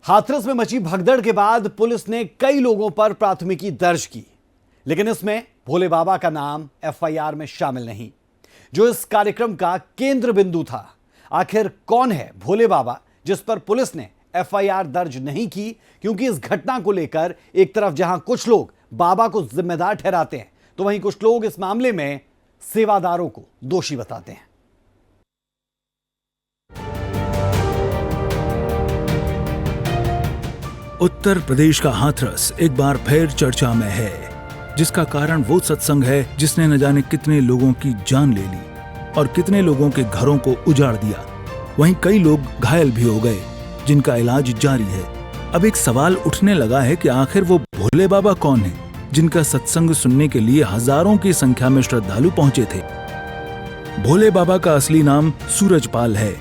हाथरस में मची भगदड़ के बाद पुलिस ने कई लोगों पर प्राथमिकी दर्ज की, लेकिन इसमें भोले बाबा का नाम एफआईआर में शामिल नहीं, जो इस कार्यक्रम का केंद्र बिंदु था। आखिर कौन है भोले बाबा जिस पर पुलिस ने एफआईआर दर्ज नहीं की? क्योंकि इस घटना को लेकर एक तरफ जहां कुछ लोग बाबा को जिम्मेदार ठहराते हैं, तो वहीं कुछ लोग इस मामले में सेवादारों को दोषी बताते हैं। उत्तर प्रदेश का हाथरस एक बार फिर चर्चा में है, जिसका कारण वो सत्संग है जिसने न जाने कितने लोगों की जान ले ली और कितने लोगों के घरों को उजाड़ दिया। वहीं कई लोग घायल भी हो गए, जिनका इलाज जारी है। अब एक सवाल उठने लगा है कि आखिर वो भोले बाबा कौन है, जिनका सत्संग सुनने के लिए हजारों की संख्या में श्रद्धालु पहुंचे थे। भोले बाबा का असली नाम सूरजपाल है।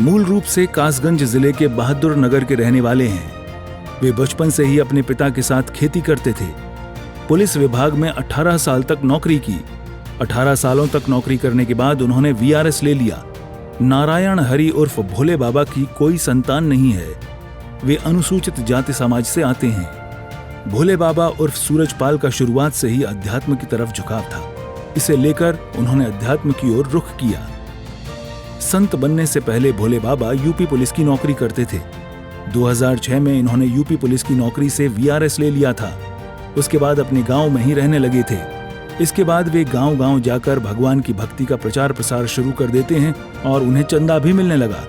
मूल रूप से कासगंज जिले के बहादुर नगर के रहने वाले हैं। वे बचपन से ही अपने पिता के साथ खेती करते थे। पुलिस विभाग में 18 साल तक नौकरी की। 18 सालों तक नौकरी करने के बाद उन्होंने वीआरएस ले लिया। नारायण हरि उर्फ भोले बाबा की कोई संतान नहीं है। वे अनुसूचित जाति समाज से आते हैं। भोले बाबा उर्फ सूरजपाल का शुरुआत से ही अध्यात्म की तरफ झुकाव था। इसे लेकर उन्होंने अध्यात्म की ओर रुख किया। संत बनने से पहले भोले बाबा यूपी पुलिस की नौकरी करते थे। 2006 में इन्होंने यूपी पुलिस की नौकरी से वीआरएस ले लिया था। उसके बाद अपने गांव में ही रहने लगे थे। इसके बाद वे गांव-गांव जाकर भगवान की भक्ति का प्रचार प्रसार शुरू कर देते हैं और उन्हें चंदा भी मिलने लगा।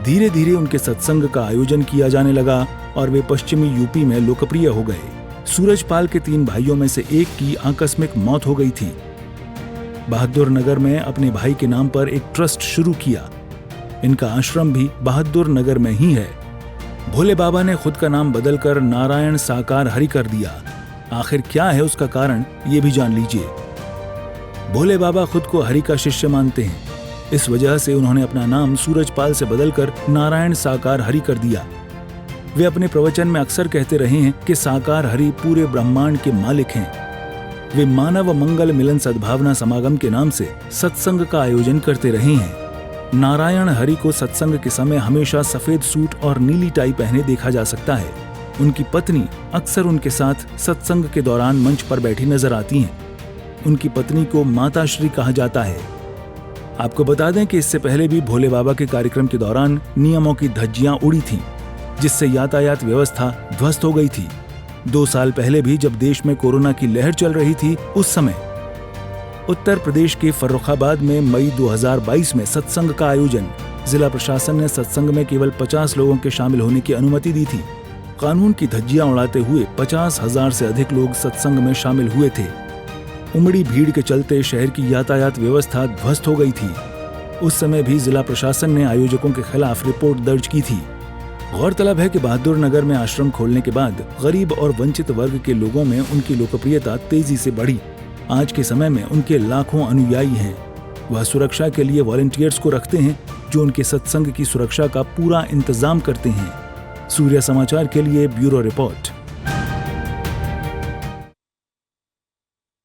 धीरे धीरे उनके सत्संग का आयोजन किया जाने लगा और वे पश्चिमी यूपी में लोकप्रिय हो गए। सूरजपाल के 3 भाइयों में से एक की आकस्मिक मौत हो गई थी। बहादुर नगर में अपने भाई के नाम पर एक ट्रस्ट शुरू किया। इनका आश्रम भी बहादुर नगर में ही है। भोले बाबा ने खुद का नाम बदलकर नारायण साकार हरि कर दिया। आखिर क्या है उसका कारण, ये भी जान लीजिए। भोले बाबा खुद को हरि का शिष्य मानते हैं। इस वजह से उन्होंने अपना नाम सूरजपाल से बदलकर नारायण साकार हरि कर दिया। वे अपने प्रवचन में अक्सर कहते रहे हैं कि साकार हरि पूरे ब्रह्मांड के मालिक हैं। वे मानव मंगल मिलन सद्भावना समागम के नाम से सत्संग का आयोजन करते रहे हैं। नारायण हरि को सत्संग के समय हमेशा सफेद सूट और नीली टाई पहने देखा जा सकता है। उनकी पत्नी अक्सर उनके साथ सत्संग के दौरान मंच पर बैठी नजर आती हैं। उनकी पत्नी को माता श्री कहा जाता है। आपको बता दें कि इससे पहले भी भोले बाबा के कार्यक्रम के दौरान नियमों की धज्जियां उड़ी थीं, जिससे यातायात व्यवस्था ध्वस्त हो गई थी। 2 साल पहले भी जब देश में कोरोना की लहर चल रही थी, उस समय उत्तर प्रदेश के फर्रुखाबाद में मई 2022 में सत्संग का आयोजन। जिला प्रशासन ने सत्संग में केवल 50 लोगों के शामिल होने की अनुमति दी थी। कानून की धज्जियां उड़ाते हुए 50,000 से अधिक लोग सत्संग में शामिल हुए थे। उमड़ी भीड़ के चलते शहर की यातायात व्यवस्था ध्वस्त हो गई थी। उस समय भी जिला प्रशासन ने आयोजकों के खिलाफ रिपोर्ट दर्ज की थी। गौरतलब है कि बहादुर नगर में आश्रम खोलने के बाद गरीब और वंचित वर्ग के लोगों में उनकी लोकप्रियता तेजी से बढ़ी। आज के समय में उनके लाखों अनुयायी हैं। वह सुरक्षा के लिए वॉलंटियर्स को रखते हैं, जो उनके सत्संग की सुरक्षा का पूरा इंतजाम करते हैं। सूर्य समाचार के लिए ब्यूरो रिपोर्ट।